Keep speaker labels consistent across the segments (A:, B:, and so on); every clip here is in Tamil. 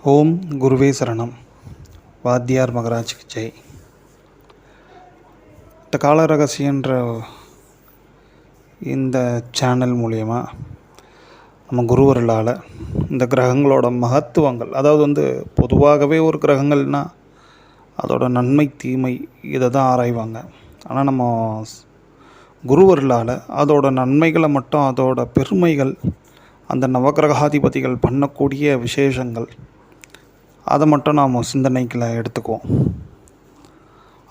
A: ஓம் குருவே சரணம். வாத்தியார் மகராஜ்க்கு ஜெய். இந்த கால ரகசியன்ற இந்த சேனல் மூலயமா நம்ம குருவர்களால் இந்த கிரகங்களோட மகத்துவங்கள், அதாவது பொதுவாகவே ஒரு கிரகங்கள்னால் அதோட நன்மை தீமை இதை தான் ஆராய்வாங்க. ஆனால் நம்ம குருவர்களால் அதோட நன்மைகளை மட்டும், அதோட பெருமைகள், அந்த நவகிரகாதிபதிகள் பண்ணக்கூடிய விசேஷங்கள் அதை மட்டும் நாம் சிந்தனைகளை எடுத்துக்குவோம்.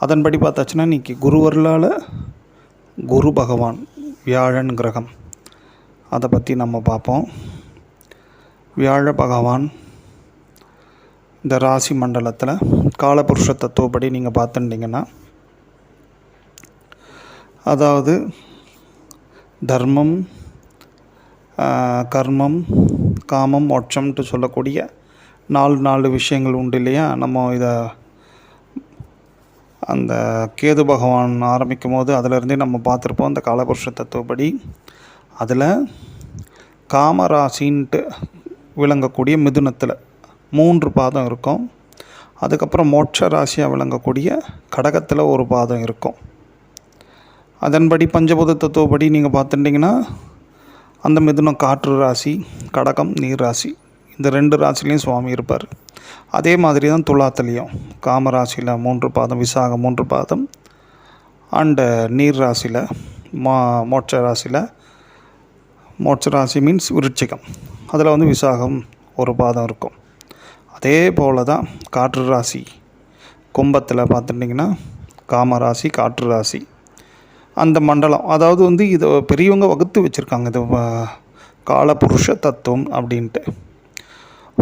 A: அதன்படி பார்த்தாச்சுன்னா இன்றைக்கி குருவர்களால் குரு பகவான் வியாழன் கிரகம் அதை பற்றி நம்ம பார்ப்போம். வியாழ பகவான் இந்த ராசி மண்டலத்தில் காலபுருஷ தத்துவப்படி நீங்கள் பார்த்துட்டிங்கன்னா, அதாவது தர்மம், கர்மம், காமம், மோட்சம்ட்டு சொல்லக்கூடிய நாலு விஷயங்கள் உண்டு இல்லையா. நம்ம இதை அந்த கேது பகவான் ஆரம்பிக்கும் போது அதிலிருந்தே நம்ம பார்த்துருப்போம். அந்த காலபுருஷ தத்துவப்படி அதில் காமராசின்ட்டு விளங்கக்கூடிய மிதுனத்தில் 3 பாதம் இருக்கும். அதுக்கப்புறம் மோட்ச ராசியாக விளங்கக்கூடிய கடகத்தில் ஒரு பாதம் இருக்கும். அதன்படி பஞ்சபூத தத்துவப்படி நீங்கள் பார்த்துட்டிங்கன்னா அந்த மிதுனம் காற்று ராசி, கடகம் நீர் ராசி, இந்த 2 ராசிலையும் சுவாமி இருப்பார். அதே மாதிரி தான் துலாத்துலேயும் காமராசியில் 3 பாதம், விசாகம் 3 பாதம், அண்டு நீர் ராசியில் மோட்ச ராசியில், மோட்ச ராசி மீன்ஸ் விருச்சிகம், அதில் விசாகம் ஒரு பாதம் இருக்கும். அதே போல் தான் காற்று ராசி கும்பத்தில் பார்த்துட்டிங்கன்னா காமராசி, காற்று ராசி, அந்த மண்டலம், அதாவது இதை பெரியவங்க வகுத்து வச்சுருக்காங்க, இது காலபுருஷ தத்துவம் அப்படின்ட்டு.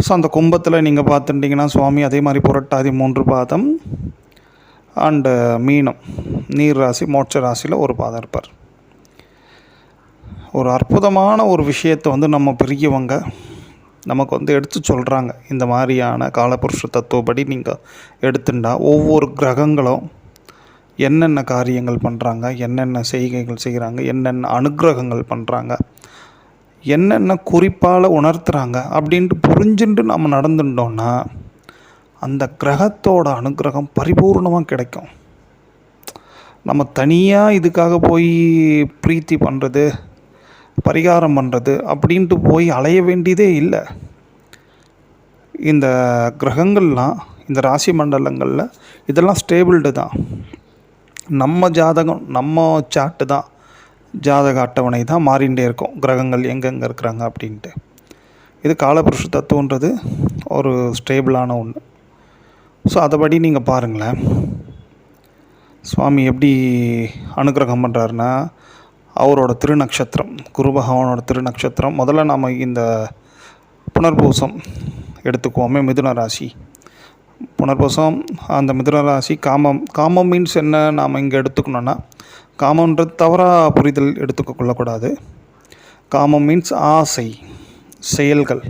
A: ஸோ அந்த கும்பத்தில் நீங்கள் பார்த்துட்டிங்கன்னா சுவாமி அதே மாதிரி புரட்டாதி 3 பாதம், அண்டு மீனம் நீர் ராசி, மோட்ச ராசியில் ஒரு பாதம் இருப்பார். ஒரு அற்புதமான ஒரு விஷயத்தை நம்ம பெரியவங்க நமக்கு எடுத்து சொல்கிறாங்க. இந்த மாதிரியான காலபுருஷ தத்துவப்படி நீங்கள் எடுத்துட்டா ஒவ்வொரு கிரகங்களும் என்னென்ன காரியங்கள் பண்ணுறாங்க, என்னென்ன செய்கைகள் செய்கிறாங்க, என்னென்ன அனுகிரகங்கள் பண்ணுறாங்க, என்னென்ன குறிப்பால் உணர்த்துகிறாங்க அப்படின்ட்டு புரிஞ்சுட்டு நம்ம நடந்துட்டோன்னா அந்த கிரகத்தோட அனுகிரகம் பரிபூர்ணமாக கிடைக்கும். நம்ம தனியாக இதுக்காக போய் பிரீத்தி பண்ணுறது, பரிகாரம் பண்ணுறது அப்படின்ட்டு போய் அலைய வேண்டியதே இல்லை. இந்த கிரகங்கள்லாம், இந்த ராசி மண்டலங்களில் இதெல்லாம் ஸ்டேபிள்டு தான். நம்ம ஜாதகம், நம்ம சார்ட்டு தான், ஜாதக அட்டவணை தான் மாறிகிட்டே இருக்கும், கிரகங்கள் எங்கெங்கே இருக்கிறாங்க அப்படின்ட்டு. இது காலபுருஷ தத்துவன்றது ஒரு ஸ்டேபிளான ஒன்று. ஸோ அதைப்படி நீங்கள் பாருங்களேன், சுவாமி எப்படி அனுகிரகம் பண்ணுறாருன்னா, அவரோட திருநக்ஷத்திரம், குரு பகவானோட திருநக்ஷத்திரம். முதல்ல நாம் இந்த புனர்பூசம் எடுத்துக்குவோமே, மிதுன ராசி புனர்பூசம், அந்த மிதுன ராசி காமம் மீன்ஸ் என்ன நாம் இங்கே எடுத்துக்கணுன்னா, காமன்றது தவறாக புரிதல் எடுத்துக்க கொள்ளக்கூடாது. காமம் மீன்ஸ் ஆசை, செயல்கள்,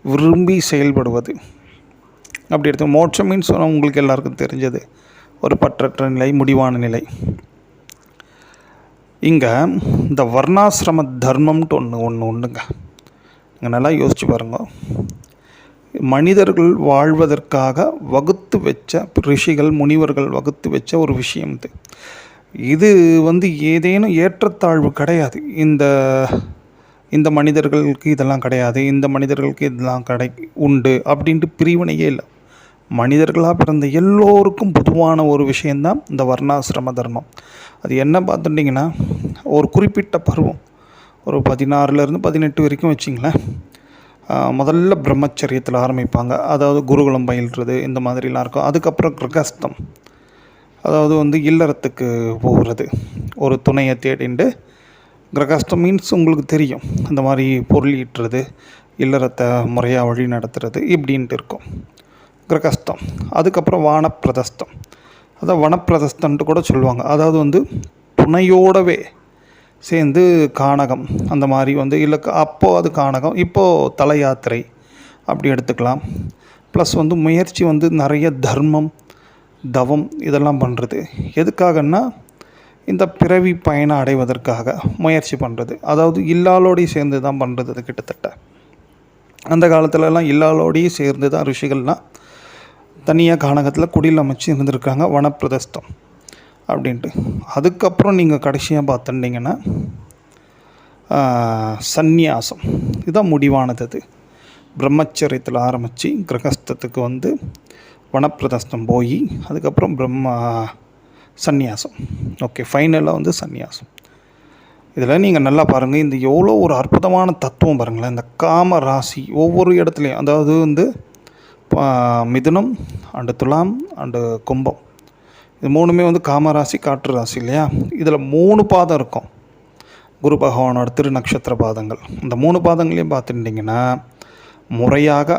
A: விரும்பி செயல்படுவது அப்படி எடுத்து. மோட்சம் மீன்ஸ் உங்களுக்கு எல்லாருக்கும் தெரிஞ்சது ஒரு பற்றற்ற நிலை, முடிவான நிலை. இங்கே இந்த வர்ணாசிரம தர்மம்ட்டு ஒன்றுங்க. இங்கே நல்லா யோசித்து பாருங்க. மனிதர்கள் வாழ்வதற்காக வகுத்து வச்ச ரிஷிகள், முனிவர்கள் வகுத்து வச்ச ஒரு விஷயம் இது. ஏதேனும் ஏற்றத்தாழ்வு கிடையாது. இந்த மனிதர்களுக்கு இதெல்லாம் கிடையாது, இந்த மனிதர்களுக்கு இதெல்லாம் உண்டு அப்படின்ட்டு பிரிவினையே இல்லை. மனிதர்களாக பிறந்த எல்லோருக்கும் பொதுவான ஒரு விஷயந்தான் இந்த வர்ணாசிரம தர்மம். அது என்ன பார்த்துட்டிங்கன்னா, ஒரு குறிப்பிட்ட பருவம், ஒரு 16லேருந்து 18 வரைக்கும் வச்சிங்களேன், முதல்ல பிரம்மச்சரியத்தில் ஆரம்பிப்பாங்க. அதாவது குருகுலம் பயில்றது இந்த மாதிரிலாம் இருக்கும். அதுக்கப்புறம் கிரகஸ்தம், அதாவது இல்லறத்துக்கு போகிறது, ஒரு துணையை தேடிண்டு. கிரகஸ்தம் மீன்ஸ் உங்களுக்கு தெரியும், இந்த மாதிரி பொருள் ஈட்டுறது, இல்லறத்தை முறையாக வழி நடத்துறது இப்படின்ட்டு இருக்கும் கிரகஸ்தம். அதுக்கப்புறம் வானப்பிரதஸ்தம், அதான் வனப்பிரதஸ்தன்ட்டு கூட சொல்லுவாங்க. அதாவது துணையோடவே சேர்ந்து கானகம், அந்த மாதிரி இல்லை அப்போது அது கானகம், இப்போது தல யாத்திரை அப்படி எடுத்துக்கலாம். ப்ளஸ் முயற்சி நிறைய தர்மம், தவம் இதெல்லாம் பண்ணுறது. எதுக்காகன்னா இந்த பிறவி பயனை அடைவதற்காக முயற்சி பண்ணுறது. அதாவது இல்லாலோடையும் சேர்ந்து தான் பண்ணுறது. அது கிட்டத்தட்ட அந்த காலத்துலலாம் இல்லாளோடையே சேர்ந்து தான் ரிஷிகள்லாம் தனியாக கானகத்தில் குடில் அமைச்சு இருந்திருக்காங்க, வனப்பிரதஸ்தம் அப்படின்ட்டு. அதுக்கப்புறம் நீங்கள் கடைசியாக பார்த்துட்டிங்கன்னா சந்நியாசம், இதுதான் முடிவானது. அது பிரம்மச்சரியத்தில் ஆரம்பித்து கிரகஸ்தத்துக்கு வந்து வனப்பிரதஸ்தம் போய் அதுக்கப்புறம் சந்நியாசம். ஓகே, ஃபைனலாக வந்து சந்நியாசம். இதில் நீங்கள் நல்லா பாருங்கள், இந்த எவ்வளோ ஒரு அற்புதமான தத்துவம் பாருங்களேன். இந்த காம ராசி ஒவ்வொரு இடத்துலையும், அதாவது வந்து மிதுனம் அண்டு துலாம் அண்டு கும்பம், இது மூணுமே வந்து காமராசி, காற்று ராசி இல்லையா. இதில் 3 பாதம் இருக்கும், குரு பகவானோட திருநக்ஷத்திர பாதங்கள். இந்த 3 பாதங்களையும் பார்த்துட்டிங்கன்னா முறையாக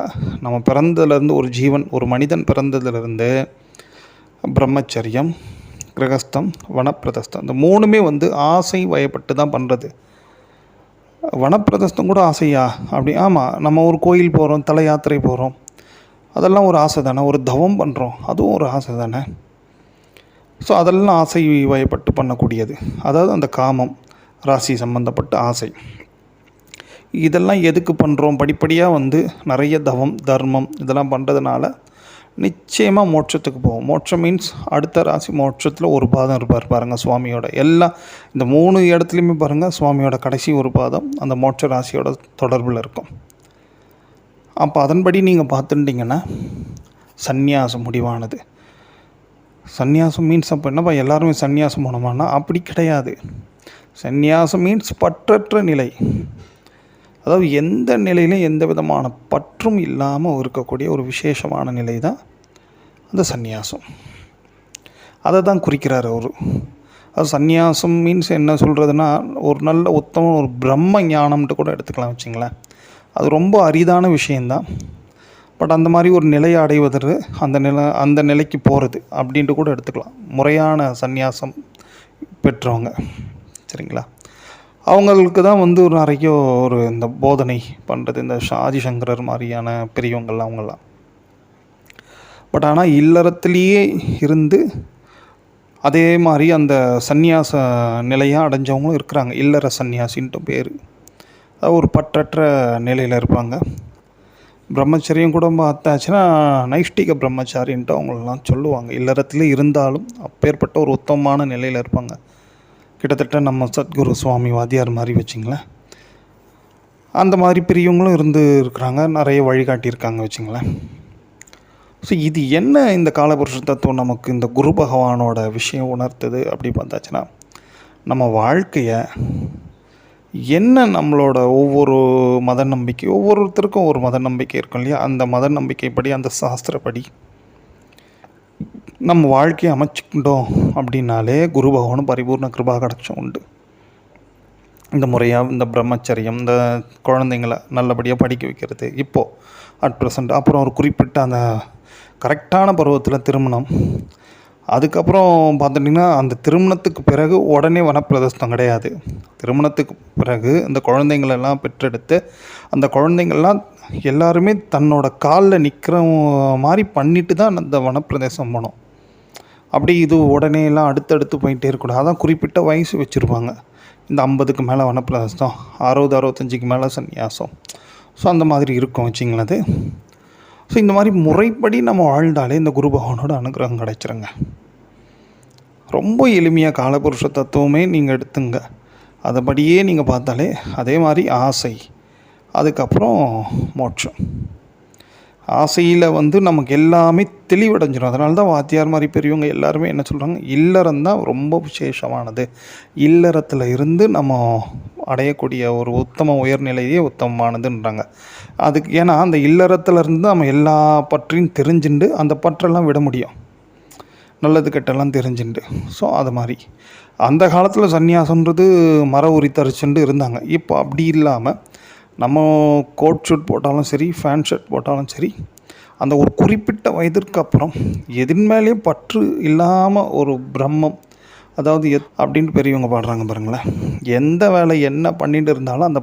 A: நம்ம பிறந்ததுலேருந்து ஒரு ஜீவன், ஒரு மனிதன் பிறந்ததுலேருந்து பிரம்மச்சரியம், கிரகஸ்தம், வனப்பிரதஸ்தம், இந்த 3மே வந்து ஆசை வயப்பட்டு தான் பண்ணுறது. வனப்பிரதஸ்தம் கூட ஆசையா அப்படி? ஆமாம், நம்ம ஒரு கோயில் போகிறோம், தல யாத்திரை போகிறோம், அதெல்லாம் ஒரு ஆசை தானே. ஒரு தவம் பண்ணுறோம், அதுவும் ஒரு ஆசை தானே. ஸோ அதெல்லாம் ஆசை வயப்பட்டு பண்ணக்கூடியது. அதாவது அந்த காமம் ராசி சம்பந்தப்பட்ட ஆசை. இதெல்லாம் எதுக்கு பண்ணுறோம்? படிப்படியாக வந்து நிறைய தவம் தர்மம் இதெல்லாம் பண்ணுறதுனால நிச்சயமாக மோட்சத்துக்கு போவோம். மோட்சம் மீன்ஸ் அடுத்த ராசி மோட்சத்தில் ஒரு பாதம் இருப்பார் பாருங்கள் சுவாமியோட. எல்லாம் இந்த 3 இடத்துலையுமே பாருங்கள் சுவாமியோட கடைசி ஒரு பாதம் அந்த மோட்ச ராசியோட தொடர்பில் இருக்கும். அப்போ அதன்படி நீங்கள் பார்த்துட்டிங்கன்னா சந்நியாசம் முடிவானது. சந்நியாசம் மீன்ஸ் அப்போ என்னப்பா எல்லாருமே சந்நியாசம் போனோமானா அப்படி கிடையாது. சந்நியாசம் மீன்ஸ் பற்றற்ற நிலை, அதாவது எந்த நிலையிலும் எந்த விதமான பற்றும் இல்லாமல் இருக்கக்கூடிய ஒரு விசேஷமான நிலை தான் அந்த சந்நியாசம். அதை தான் குறிக்கிறார் அவர். அது சந்நியாசம் மீன்ஸ் என்ன சொல்கிறதுனா, ஒரு நல்ல உத்தம ஒரு பிரம்ம ஞானம்ன்ட்டு கூட எடுத்துக்கலாம் வச்சுங்களேன். அது ரொம்ப அரிதான விஷயந்தான். பட் அந்த மாதிரி ஒரு நிலையை அடைவதற்கு அந்த நிலைக்கு போகிறது அப்படின்ட்டு கூட எடுத்துக்கலாம். முறையான சந்நியாசம் பெற்றவங்க சரிங்களா, அவங்களுக்கு தான் வந்து ஒரு நிறைய ஒரு இந்த போதனை பண்ணுறது, இந்த ஆதிசங்கரர் மாதிரியான பெரியவங்கள்லாம் அவங்களாம். பட் ஆனால் இல்லறத்துலேயே இருந்து அதே மாதிரி அந்த சந்நியாச நிலையாக அடைஞ்சவங்களும் இருக்கிறாங்க. இல்லற சந்நியாசின்ட்டு பேர். அது ஒரு பற்றற்ற நிலையில் இருப்பாங்க. பிரம்மச்சரியம் கூட பார்த்தாச்சுன்னா நைஷ்டிக பிரம்மச்சாரின்ட்டு அவங்களெலாம் சொல்லுவாங்க. இல்லறத்தில் இருந்தாலும் அப்பேற்பட்ட ஒரு உத்தமமான நிலையில் இருப்பாங்க. கிட்டத்தட்ட நம்ம சத்குரு சுவாமி வாத்தியார் மாதிரி வச்சுங்களேன். அந்த மாதிரி பெரியவங்களும் இருக்கிறாங்க, நிறைய வழிகாட்டியிருக்காங்க வச்சுங்களேன். ஸோ இது என்ன இந்த காலபுருஷ தத்துவம் நமக்கு இந்த குரு பகவானோட விஷயம் உணர்த்துது அப்படி பார்த்தாச்சுன்னா, நம்ம வாழ்க்கையை என்ன நம்மளோட ஒவ்வொரு மத நம்பிக்கை, ஒவ்வொருத்தருக்கும் ஒரு மத நம்பிக்கை இருக்கும் இல்லையா, அந்த மத நம்பிக்கைப்படி அந்த சாஸ்திரப்படி நம்ம வாழ்க்கையை அமைச்சுக்கிட்டோம் அப்படின்னாலே குரு பகவானும் பரிபூர்ண கிருபா கடாட்சம் உண்டு. இந்த முறையாக இந்த பிரம்மச்சரியம், இந்த குழந்தைங்களை நல்லபடியாக படிக்க வைக்கிறது இப்போது அட் ப்ரெசண்ட், அப்புறம் ஒரு குறிப்பிட்ட அந்த கரெக்டான பருவத்தில் திருமணம், அதுக்கப்புறம் பார்த்துட்டிங்கன்னா அந்த திருமணத்துக்கு பிறகு உடனே வனப்பிரதஸ்தம் கிடையாது. திருமணத்துக்கு பிறகு இந்த குழந்தைங்களெல்லாம் பெற்றெடுத்து அந்த குழந்தைங்கள்லாம் எல்லாருமே தன்னோட காலில் நிற்கிற மாதிரி பண்ணிட்டு தான் அந்த வனப்பிரதேசம் போனோம். அப்படி இது உடனே எல்லாம் அடுத்தடுத்து போயிட்டே இருக்கக்கூடாது. அதான் குறிப்பிட்ட வயசு வச்சுருப்பாங்க. இந்த 50க்கு மேலே வனப்பிரதேசம், 60-65க்கு மேலே சந்நியாசம். ஸோ அந்த மாதிரி இருக்கும் வச்சிங்களேன் அது. ஸோ இந்த மாதிரி முறைப்படி நம்ம வாழ்ந்தாலே இந்த குரு பகவானோட அனுகிரகம் கிடைச்சிருங்க. ரொம்ப எளிமையாக காலபுருஷ தத்துவமே நீங்கள் எடுத்துங்க, அதைப்படியே நீங்கள் பார்த்தாலே அதே மாதிரி ஆசை, அதுக்கப்புறம் மோட்சம். ஆசையில் வந்து நமக்கு எல்லாமே தெளிவடைஞ்சிடும். அதனால தான் வாத்தியார் மாதிரி பெரியவங்க எல்லாருமே என்ன சொல்கிறாங்க, இல்லறம் தான் ரொம்ப விசேஷமானது. இல்லறத்தில் இருந்து நம்ம அடையக்கூடிய ஒரு உத்தம உயர்நிலையே உத்தமமானதுன்றாங்க. அதுக்கு ஏன்னா அந்த இல்லறத்துலேருந்து நம்ம எல்லா பற்றையும் தெரிஞ்சுண்டு அந்த பற்றெல்லாம் விட முடியும், நல்லது கெட்டெல்லாம் தெரிஞ்சுண்டு. ஸோ அது மாதிரி அந்த காலத்தில் சந்நியாசன்றது மர உரித்தரிச்சுண்டு இருந்தாங்க. இப்போ அப்படி இல்லாமல் நம்ம கோட் ஷூட் போட்டாலும் சரி, ஃபேன் ஷர்ட் போட்டாலும் சரி, அந்த ஒரு குறிப்பிட்ட வயதிற்கு அப்புறம் எதின் மேலேயும் பற்று இல்லாமல் ஒரு பிரம்மம், அதாவது அப்படின்ட்டு பெரியவங்க பாடுறாங்க பாருங்களேன். எந்த வேலை என்ன பண்ணிட்டு இருந்தாலும் அந்த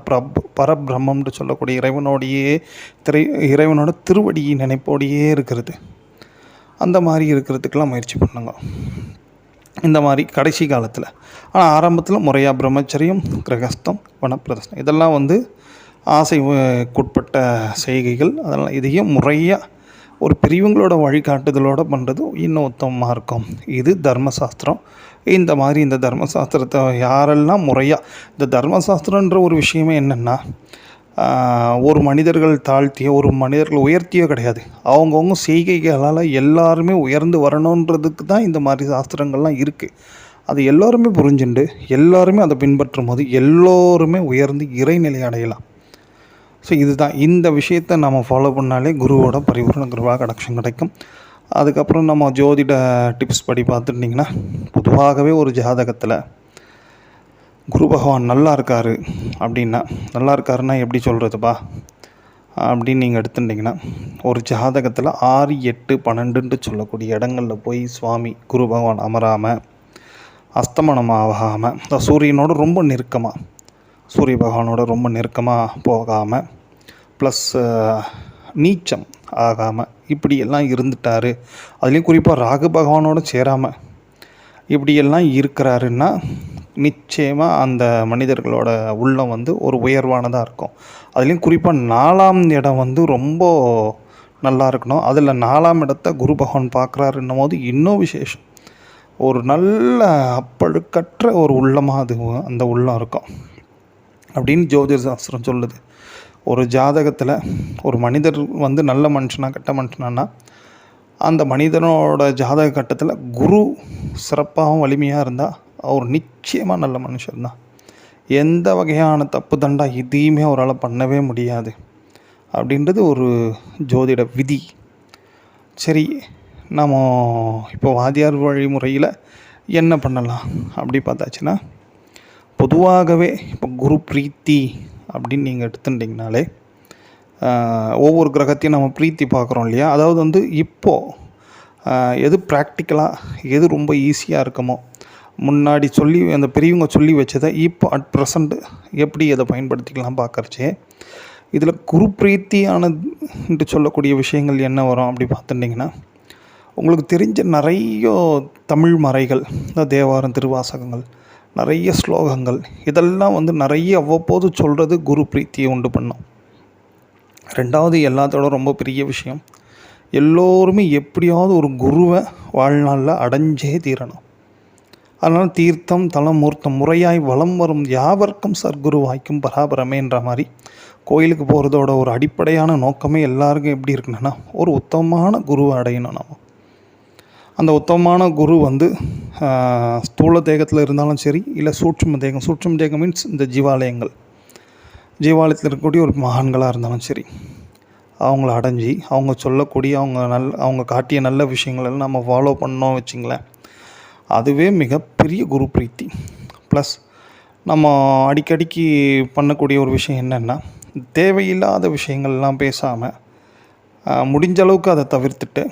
A: பரபிரம்மம்னு சொல்லக்கூடிய இறைவனோட திருவடி நினைப்போடையே இருக்கிறது. அந்த மாதிரி இருக்கிறதுக்கெல்லாம் முயற்சி பண்ணுங்க இந்த மாதிரி கடைசி காலத்தில். ஆனால் ஆரம்பத்தில் முறையாக பிரம்மச்சரியம், கிரகஸ்தம், வனப்பிரதஸ்தம் இதெல்லாம் வந்து ஆசைக்குட்பட்ட செய்கைகள், அதெல்லாம் இதையும் முறையாக ஒரு பெரியவங்களோட வழிகாட்டுதலோடு பண்ணுறது இன்னும் உத்தமமாக இருக்கும். இது தர்மசாஸ்திரம். இந்த தர்மசாஸ்திரத்தை யாரெல்லாம் முறையாக இந்த தர்மசாஸ்திரன்ற ஒரு விஷயமே என்னென்னா, ஒரு மனிதர்கள் தாழ்த்தியோ ஒரு மனிதர்கள் உயர்த்தியோ கிடையாது. அவங்கவுங்க செய்கைகளால் எல்லாருமே உயர்ந்து வரணுன்றதுக்கு தான் இந்த மாதிரி சாஸ்திரங்கள்லாம் இருக்குது. அது எல்லோருமே புரிஞ்சுண்டு எல்லாருமே அதை பின்பற்றும் போது எல்லோருமே உயர்ந்து இறைநிலை அடையலாம். ஸோ இதுதான், இந்த விஷயத்தை நம்ம ஃபாலோ பண்ணாலே குருவோட பரிபூர்ண கிருபா கடாட்சம் கிடைக்கும். அதுக்கப்புறம் நம்ம ஜோதிட டிப்ஸ் படி பார்த்துட்டிங்கன்னா, பொதுவாகவே ஒரு ஜாதகத்தில் குரு பகவான் நல்லா இருக்கார் அப்படின்னா, நல்லா இருக்காருன்னா எப்படி சொல்கிறதுப்பா அப்படின்னு நீங்கள் எடுத்துட்டிங்கன்னா, ஒரு ஜாதகத்தில் 6, 8, 12ன்ட்டு சொல்லக்கூடிய இடங்களில் போய் சுவாமி குரு பகவான் அமராமல், அஸ்தமனம் ஆகாமல், சூரியனோட ரொம்ப நெருக்கமாக, சூரிய பகவானோட ரொம்ப நெருக்கமாக போகாமல், ப்ளஸ் நீச்சம் ஆகாமல் இப்படியெல்லாம் இருந்துட்டார். அதுலேயும் குறிப்பாக ராகு பகவானோடு சேராமல் இப்படியெல்லாம் இருக்கிறாருன்னா நிச்சயமாக அந்த மனிதர்களோட உள்ளம் வந்து ஒரு உயர்வானதாக இருக்கும். அதுலேயும் குறிப்பாக 4ஆம் இடம் வந்து ரொம்ப நல்லா இருக்கணும். அதில் 4ஆம் இடத்த குரு பகவான் பார்க்குறாருன்னும் போது இன்னும் விசேஷம். ஒரு நல்ல அப்பழுக்கற்ற ஒரு உள்ளமாக அது அந்த உள்ளம் இருக்கும் அப்படின்னு ஜோதிட சாஸ்திரம் சொல்லுது. ஒரு ஜாதகத்தில் ஒரு மனிதர் வந்து நல்ல மனுஷனா கெட்ட மனுஷனானா, அந்த மனிதனோட ஜாதக கட்டத்தில் குரு சிறப்பாகவும் வலிமையாக இருந்தால் அவர் நிச்சயமாக நல்ல மனுஷன்தான். எந்த வகையான தப்பு தண்டா எதையுமே அவரால் பண்ணவே முடியாது அப்படின்றது ஒரு ஜோதிட விதி. சரி, நம்ம இப்போ வாத்தியார் வழிமுறையில் என்ன பண்ணலாம் அப்படி பார்த்தாச்சுன்னா, பொதுவாகவே இப்போ குரு பிரீத்தி அப்படின்னு நீங்கள் எடுத்துட்டிங்கனாலே, ஒவ்வொரு கிரகத்தையும் நம்ம பிரீத்தி பார்க்குறோம் இல்லையா. அதாவது வந்து இப்போது எது ப்ராக்டிக்கலாக எது ரொம்ப ஈஸியாக இருக்குமோ, முன்னாடி சொல்லி அந்த பெரியவங்க சொல்லி வச்சதை இப்போ அட் ப்ரெசண்ட் எப்படி அதை பயன்படுத்திக்கலாம் பார்க்கறச்சே, இதில் குரு பிரீத்தியானது சொல்லக்கூடிய விஷயங்கள் என்ன வரும் அப்படி பார்த்துட்டிங்கன்னா, உங்களுக்கு தெரிஞ்ச நிறைய தமிழ் மறைகள், தேவாரம், திருவாசகங்கள், நிறைய ஸ்லோகங்கள், இதெல்லாம் வந்து நிறைய அவ்வப்போது சொல்கிறது குரு பிரீத்தியை உண்டு பண்ணும். ரெண்டாவது, எல்லாத்தோட ரொம்ப பெரிய விஷயம், எல்லோருமே எப்படியாவது ஒரு குருவை வாழ்நாளில் அடைஞ்சே தீரணும். அதனால் தீர்த்தம் தலம் மூர்த்தம் முறையாய் வலம் வரும் யாவர்க்கும் சர்க்குரு வாய்க்கும் பராபரமேன்ற மாதிரி கோயிலுக்கு போகிறதோட ஒரு அடிப்படையான நோக்கமே எல்லாருக்கும் எப்படி இருக்குன்னா, ஒரு உத்தமமான குருவை அடையணும். நம்ம அந்த உத்தமமான குரு வந்து ஸ்தூல தேகத்தில் இருந்தாலும் சரி, இல்லை சூட்சும தேகம் மீன்ஸ் இந்த ஜீவாலயத்தில் இருக்கக்கூடிய ஒரு மகான்களாக இருந்தாலும் சரி, அவங்கள அடைஞ்சி அவங்க சொல்லக்கூடிய அவங்க காட்டிய நல்ல விஷயங்களெல்லாம் நம்ம ஃபாலோ பண்ணோம் வச்சிங்களேன், அதுவே மிகப்பெரிய குரு பிரீத்தி. ப்ளஸ் நம்ம அடிக்கடிக்கு பண்ணக்கூடிய ஒரு விஷயம் என்னென்னா, தேவையில்லாத விஷயங்கள்லாம் பேசாமல் முடிஞ்ச அளவுக்கு அதை தவிர்த்துட்டு,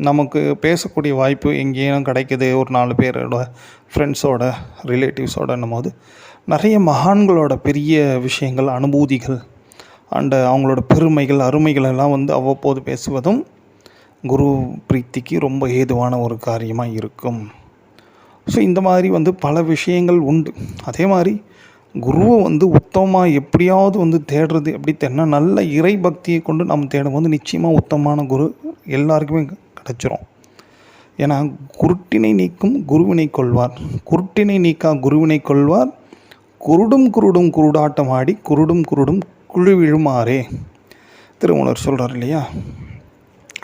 A: நமக்கு பேசக்கூடிய வாய்ப்பு எங்கேயும் கிடைக்கிது ஒரு 4 பேரோட ஃப்ரெண்ட்ஸோட ரிலேட்டிவ்ஸோடன்னும் போது நிறைய மகான்களோட பெரிய விஷயங்கள், அனுபூதிகள் அண்டு அவங்களோட பெருமைகள் அருமைகள் எல்லாம் வந்து அவ்வப்போது பேசுவதும் குரு பிரீத்திக்கு ரொம்ப ஏதுவான ஒரு காரியமாக இருக்கும். ஸோ இந்த மாதிரி வந்து பல விஷயங்கள் உண்டு. அதே மாதிரி குருவை வந்து உத்தமமாக எப்படியாவது வந்து தேடுறது எப்படி தேடினா, நல்ல இறை பக்தியை கொண்டு நம்ம தேடும்போது நிச்சயமாக உத்தமமான குரு எல்லாருக்குமே கிடச்சிரும். ஏன்னா குருட்டினை நீக்கும் குருவினை கொள்வார், குருட்டினை நீக்கா குருவினை கொள்வார், குருடும் குருடாட்டம் ஆடி குருடும் குழி விழுமாறே திருமூலர் சொல்கிறார் இல்லையா.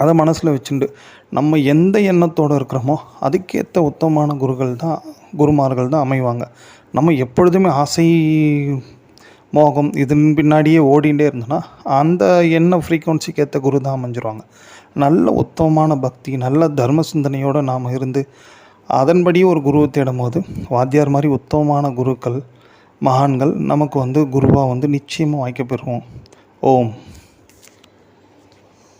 A: அதை மனசில் வச்சுண்டு நம்ம எந்த எண்ணத்தோடு இருக்கிறோமோ அதுக்கேற்ற உத்தமமான குருமார்கள் தான் அமைவாங்க. நம்ம எப்பொழுதுமே ஆசை மோகம் இதன் பின்னாடியே ஓடிகிட்டே இருந்தோன்னா அந்த எண்ண ஃப்ரீக்குவன்சிக்கு ஏற்ற குரு தான் அமைஞ்சிருவாங்க. நல்ல உத்தமமான பக்தி, நல்ல தர்ம சிந்தனையோடு நாம் இருந்து அதன்படியே ஒரு குருவை தேடும் போது வாத்தியார் மாதிரி உத்தமமான குருக்கள் மகான்கள் நமக்கு வந்து குருவாக வந்து நிச்சயமாக வாய்க்கப்பெறுவோம். ஓம்